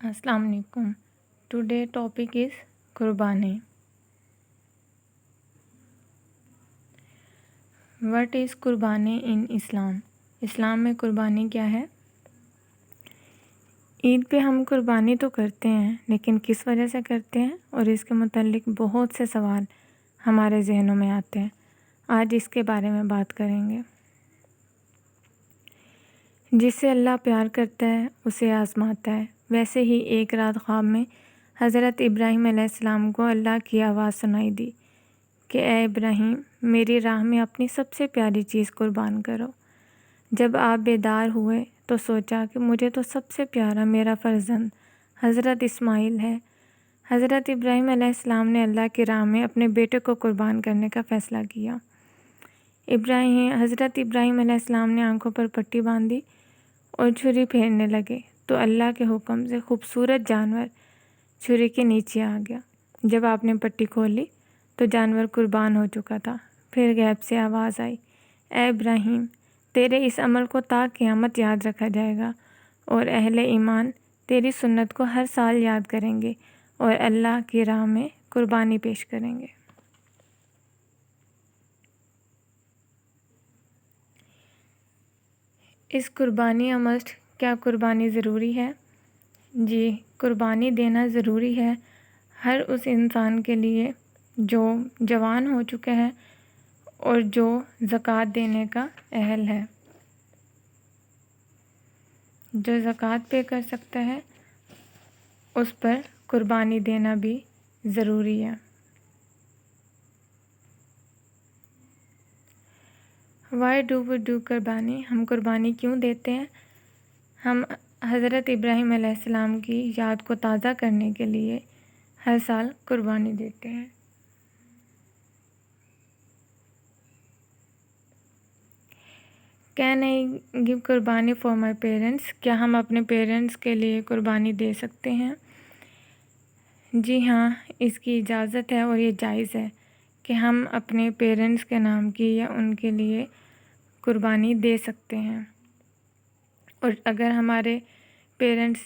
السلام علیکم. Today topic is قربانی. وٹ از قربانی ان اسلام؟ اسلام میں قربانی کیا ہے؟ عید پہ ہم قربانی تو کرتے ہیں، لیکن کس وجہ سے کرتے ہیں اور اس کے متعلق بہت سے سوال ہمارے ذہنوں میں آتے ہیں. آج اس کے بارے میں بات کریں گے. جس سے اللہ پیار کرتا ہے اسے آزماتا ہے. ویسے ہی ایک رات خواب میں حضرت ابراہیم علیہ السلام کو اللہ کی آواز سنائی دی کہ اے ابراہیم، میری راہ میں اپنی سب سے پیاری چیز قربان کرو. جب آپ بیدار ہوئے تو سوچا کہ مجھے تو سب سے پیارا میرا فرزند حضرت اسماعیل ہے. حضرت ابراہیم علیہ السلام نے اللہ کی راہ میں اپنے بیٹے کو قربان کرنے کا فیصلہ کیا. حضرت ابراہیم علیہ السلام نے آنکھوں پر پٹی باندھی اور چھری پھیرنے لگے تو اللہ کے حکم سے خوبصورت جانور چھری کے نیچے آ گیا. جب آپ نے پٹی کھولی تو جانور قربان ہو چکا تھا. پھر غیب سے آواز آئی، اے ابراہیم، تیرے اس عمل کو تا قیامت یاد رکھا جائے گا اور اہل ایمان تیری سنت کو ہر سال یاد کریں گے اور اللہ کی راہ میں قربانی پیش کریں گے. اس قربانی عمل کیا قربانی ضروری ہے؟ جی، قربانی دینا ضروری ہے ہر اس انسان کے لیے جو جوان ہو چکا ہے اور جو زکوٰۃ دینے کا اہل ہے. جو زکوٰۃ پے کر سکتا ہے اس پر قربانی دینا بھی ضروری ہے. وائی ڈو وی ڈو قربانی؟ ہم قربانی کیوں دیتے ہیں؟ ہم حضرت ابراہیم علیہ السلام کی یاد کو تازہ کرنے کے لیے ہر سال قربانی دیتے ہیں. کین آئی گیو قربانی فار مائی پیرنٹس؟ کیا ہم اپنے پیرنٹس کے لیے قربانی دے سکتے ہیں؟ جی ہاں، اس کی اجازت ہے اور یہ جائز ہے کہ ہم اپنے پیرنٹس کے نام کی یا ان کے لیے قربانی دے سکتے ہیں. اور اگر ہمارے پیرنٹس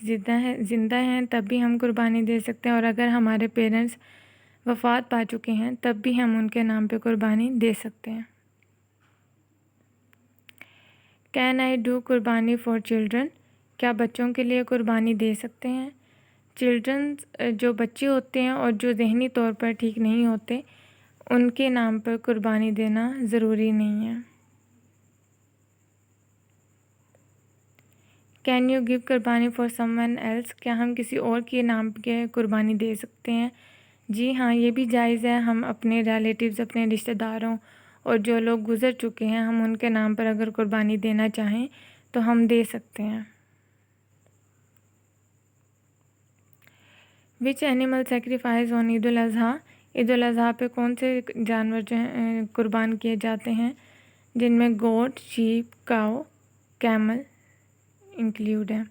زندہ ہیں تب بھی ہم قربانی دے سکتے ہیں، اور اگر ہمارے پیرنٹس وفات پا چکے ہیں تب بھی ہم ان کے نام پہ قربانی دے سکتے ہیں. کین آئی ڈو قربانی فار چلڈرن؟ کیا بچوں کے لیے قربانی دے سکتے ہیں؟ چلڈرنز جو بچے ہوتے ہیں اور جو ذہنی طور پر ٹھیک نہیں ہوتے ان کے نام پر قربانی دینا ضروری نہیں ہے. کین یو گیو قربانی فار سم ون ایلس؟ کیا ہم کسی اور کے نام کے قربانی دے سکتے ہیں؟ جی ہاں، یہ بھی جائز ہے. ہم اپنے ریلیٹیوز، اپنے رشتہ داروں اور جو لوگ گزر چکے ہیں ہم ان کے نام پر اگر قربانی دینا چاہیں تو ہم دے سکتے ہیں. وچ اینیمل سیکریفائز آن عید الاضحیٰ؟ عید الاضحیٰ پہ کون سے جانور جو ہیں قربان کیے جاتے ہیں؟ جن میں goat, sheep, cow, camel include ہے.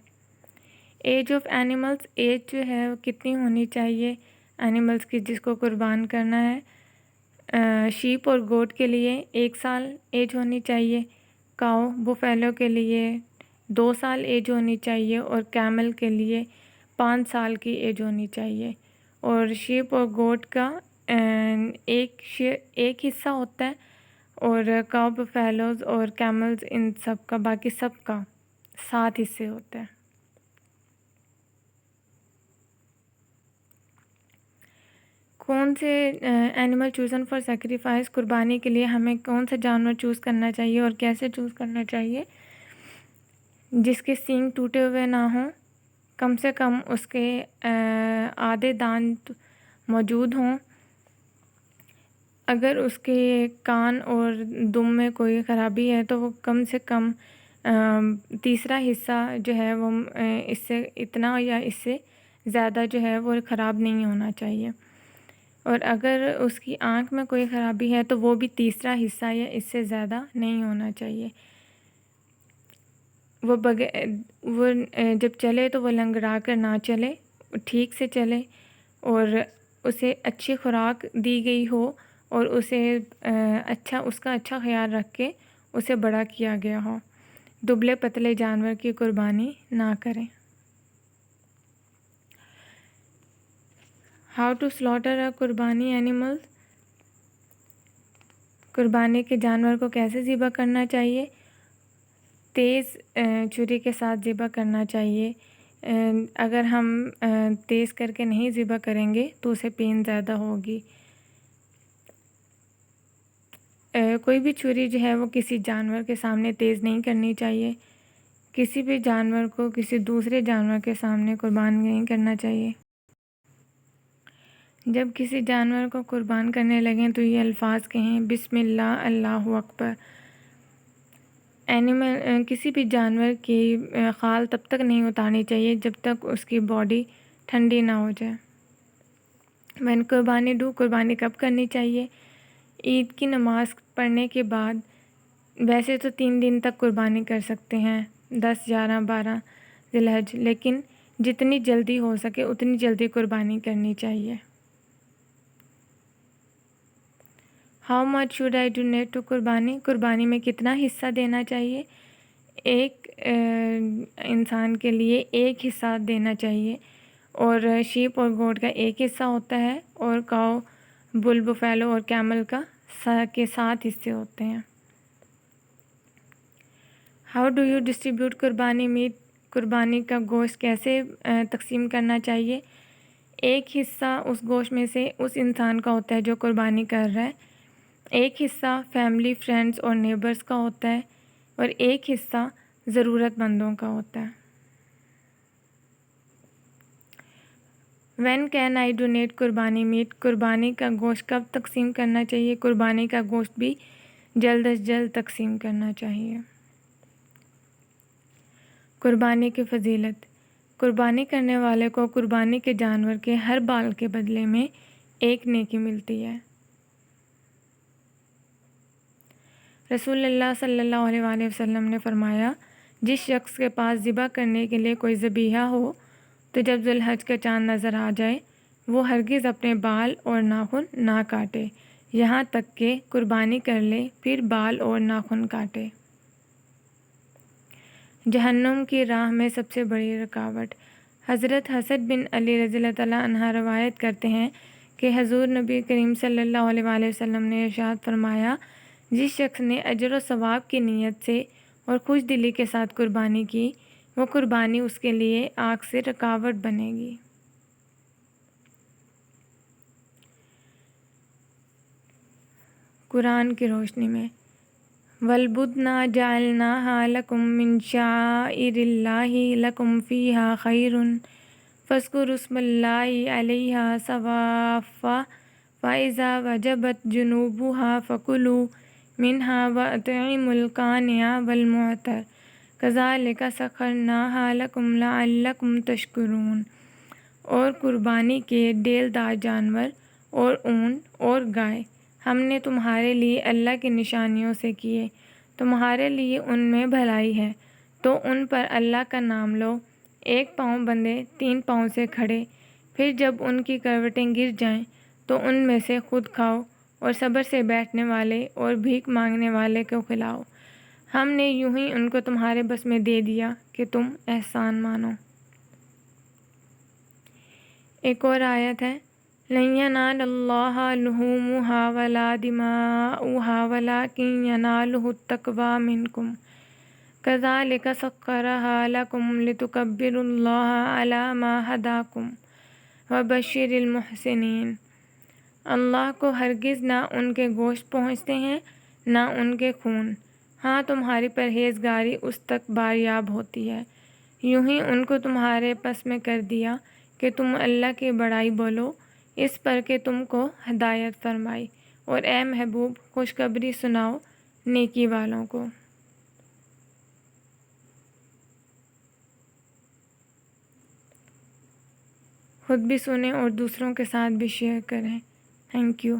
Age of animals? ایج جو ہے وہ کتنی ہونی چاہیے اینیملس کی جس کو قربان کرنا ہے؟ شیپ اور گوٹ کے لیے 1 سال ایج ہونی چاہیے، کاؤ بوفیلو کے لیے 2 سال ایج ہونی چاہیے، اور کیمل کے لیے 5 سال کی ایج ہونی چاہیے. اور شیپ اور گوٹ کا ایک حصہ ہوتا ہے، اور کاؤ، بوفیلوز اور کیملز ان سب کا، باقی سب کا 7 حصے ہوتے ہیں. کون سے اینیمل چوزن فار سیکریفائس؟ قربانی کے لیے ہمیں کون سا جانور چوز کرنا چاہیے اور کیسے چوز کرنا چاہیے؟ جس کے سینگ ٹوٹے ہوئے نہ ہوں، کم سے کم اس کے آدھے دانت موجود ہوں. اگر اس کے کان اور دم میں کوئی خرابی ہے تو وہ کم سے کم تیسرا حصہ جو ہے وہ اس سے اتنا یا اس سے زیادہ جو ہے وہ خراب نہیں ہونا چاہیے. اور اگر اس کی آنکھ میں کوئی خرابی ہے تو وہ بھی تیسرا حصہ یا اس سے زیادہ نہیں ہونا چاہیے. وہ جب چلے تو وہ لنگڑا کر نہ چلے، ٹھیک سے چلے، اور اسے اچھی خوراک دی گئی ہو اور اسے اس کا اچھا خیال رکھ کے اسے بڑا کیا گیا ہو. دبلے پتلے جانور کی قربانی نہ کریں. ہاؤ ٹو سلاٹر اے قربانی اینیمل، قربانی کے جانور کو کیسے ذبح کرنا چاہیے؟ تیز چھری کے ساتھ ذبح کرنا چاہیے۔ اگر ہم تیز کر کے نہیں ذبح کریں گے تو اسے پین زیادہ ہوگی۔ کوئی بھی چھری جو ہے وہ کسی جانور کے سامنے تیز نہیں کرنی چاہیے۔ کسی بھی جانور کو کسی دوسرے جانور کے سامنے قربان نہیں کرنا چاہیے۔ جب کسی جانور کو قربان کرنے لگیں تو یہ الفاظ کہیں: بسم اللہ، اللہ اکبر۔ کسی بھی جانور کی خال تب تک نہیں اتارنی چاہیے جب تک اس کی باڈی ٹھنڈی نہ ہو جائے۔ وین قربانی ڈو، قربانی کب کرنی چاہیے؟ عید کی نماز پڑھنے کے بعد۔ ویسے تو 3 دن تک قربانی کر سکتے ہیں، 10، 11، 12 ذی الحج، لیکن جتنی جلدی ہو سکے اتنی جلدی قربانی کرنی چاہیے۔ How much should I donate to qurbani, قربانی میں کتنا حصہ دینا چاہیے؟ ایک انسان کے لیے 1 حصہ دینا چاہیے، اور شیپ اور گوٹ کا 1 حصہ ہوتا ہے، اور کاؤ، بل، بفیلو اور کیمل کے 7 حصے ہوتے ہیں۔ ہاؤ ڈو یو ڈسٹریبیوٹ قربانی میٹ، قربانی کا گوشت کیسے تقسیم کرنا چاہیے؟ 1 حصہ اس گوشت میں سے اس انسان کا ہوتا ہے جو قربانی کر رہا ہے، 1 حصہ فیملی، فرینڈز اور نیبرز کا ہوتا ہے، اور 1 حصہ ضرورت مندوں کا ہوتا ہے۔ وین کین آئی ڈونیٹ قربانی میٹ، قربانی کا گوشت کب تقسیم کرنا چاہیے؟ قربانی کا گوشت بھی جلد از جلد تقسیم کرنا چاہیے۔ قربانی کی فضیلت، قربانی کرنے والے کو قربانی کے جانور کے ہر بال کے بدلے میں 1 نیکی ملتی ہے۔ رسول اللہ صلی اللہ علیہ وآلہ وسلم نے فرمایا، جس شخص کے پاس ذبح کرنے کے لیے کوئی ذبیحہ ہو تو جب ذی الحج کا چاند نظر آ جائے وہ ہرگز اپنے بال اور ناخن نہ کاٹے یہاں تک کہ قربانی کر لے، پھر بال اور ناخن کاٹے۔ جہنم کی راہ میں سب سے بڑی رکاوٹ، حضرت حسن بن علی رضی اللہ تعالیٰ عنہ روایت کرتے ہیں کہ حضور نبی کریم صلی اللہ علیہ وآلہ وسلم نے ارشاد فرمایا، جس شخص نے اجر و ثواب کی نیت سے اور خوش دلی کے ساتھ قربانی کی، وہ قربانی اس کے لیے آگ سے رکاوٹ بنے گی۔ قرآن کی روشنی میں، وَالْبُدْنَ جَعَلْنَاهَا لَكُم مِّن شَعَائِرِ اللَّهِ لَكُمْ فِيهَا خَيْرٌ فَاذْكُرُوا اسْمَ اللَّهِ عَلَيْهَا صَوَافَّ فَإِذَا وَجَبَتْ جُنُوبُهَا فَكُلُوا مِنْهَا وَأَطْعِمُوا الْقَانِعَ وَالْمُعْتَرَّ كَذَلِكَ سَخَّرْنَاهَا لَكُمْ لَعَلَّكُمْ تَشْكُرُونَ۔ اور قربانی کے ڈیلدار جانور اور اونٹ اور گائے ہم نے تمہارے لیے اللہ کی نشانیوں سے کیے، تمہارے لیے ان میں بھلائی ہے، تو ان پر اللہ کا نام لو، 1 پاؤں بندھے 3 پاؤں سے کھڑے، پھر جب ان کی کروٹیں گر جائیں تو ان میں سے خود کھاؤ اور صبر سے بیٹھنے والے اور بھیک مانگنے والے کو کھلاؤ، ہم نے یوں ہی ان کو تمہارے بس میں دے دیا کہ تم احسان مانو۔ ایک اور آیت ہے، لَن يَنَالَ اللَّهَ لُحُومُهَا وَلَا دِمَاؤُهَا وَلَٰكِن يَنَالُهُ التَّقْوَىٰ مِنكُمْ كَذَٰلِكَ سَخَّرَهَا لَكُمْ لِتُكَبِّرُوا اللَّهَ عَلَىٰ مَا هَدَاكُمْ وَبَشِّرِ الْمُحْسِنِينَ۔ اللہ کو ہرگز نہ ان کے گوشت پہنچتے ہیں نہ ان کے خون، ہاں تمہاری پرہیزگاری اس تک باریاب ہوتی ہے، یوں ہی ان کو تمہارے پس میں کر دیا کہ تم اللہ کی بڑائی بولو اس پر کہ تم کو ہدایت فرمائی، اور اے محبوب خوشخبری سناؤ نیکی والوں کو۔ خود بھی سنیں اور دوسروں کے ساتھ بھی شیئر کریں۔ Thank you.